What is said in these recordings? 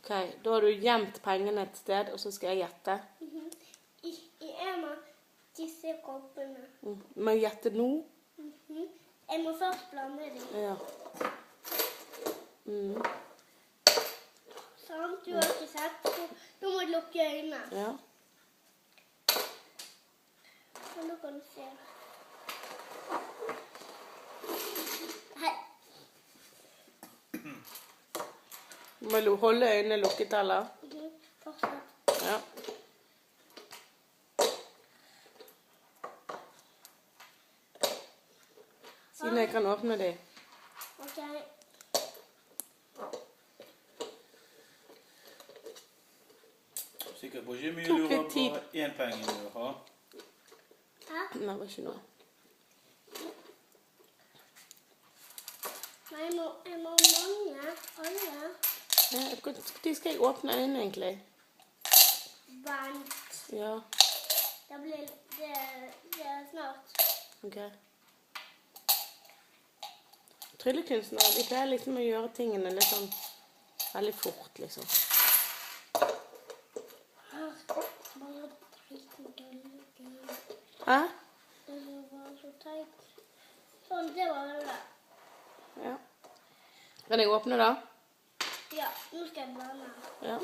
Ok, da har du gjemt pengene et sted, og så skal jeg gjette. I en av disse koppene. Må jeg gjette nå? Jeg må først blande dem. Ja. Sånn, du har ikke sett, så nå må du lukke øynene. Ja. Og nå kan du se. Hei. Må du holde øynene lukket, eller? Fortsett. Ja. Siden jeg kan åpne dem. Ok. Sikkert på ikke mye Tok lurer litt tid. på en penge du har. Hæ? Nei, det var ikke noe. Nei, jeg må mange. Alle. Ja, når skal jeg åpne øynene, egentlig? Vent. Ja, Det er snart. ok. Tryllekunstnere, de pleier liksom å gjøre tingene litt sånn veldig fort, liksom. Bare teit med gulvet. Hæ? Det var så teit. Sånn, det var det. Ja. Kan jeg åpne da? Ja, nå skal jeg blande. Ja.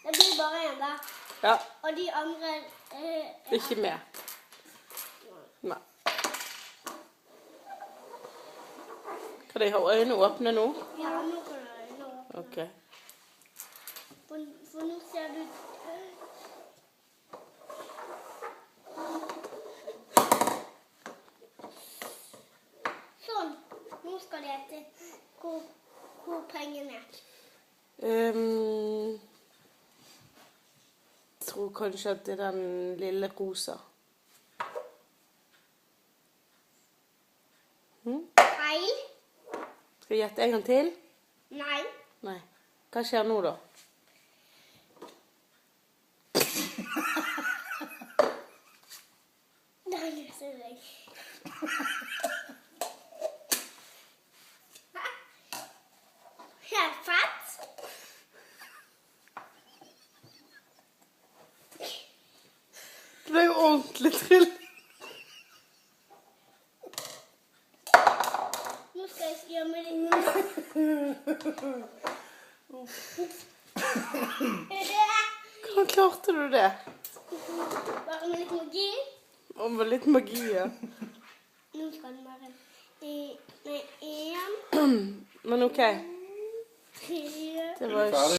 Det blir bare en der. Ja, Og de andre ikke med. Nei. Kan jeg ha øynene åpne nå? Ja, nå kan jeg nå. Ok. For nå ser du Sånn. Nå skal jeg gjette hvor pengene er. Jeg tror kanskje at det er den lille rosa. Feil. Skal jeg gjette en gang til? Nei. Nei. Hva skjer nå da? Da løser jeg. Helt fett. Det er jo ordentlig trill. Nå skal jeg gjemme det. Hvordan klarte du det? Bare med litt magi. Og med litt magi, ja. Nå skal den være en, Men ok, tre, det Er du var ferdig?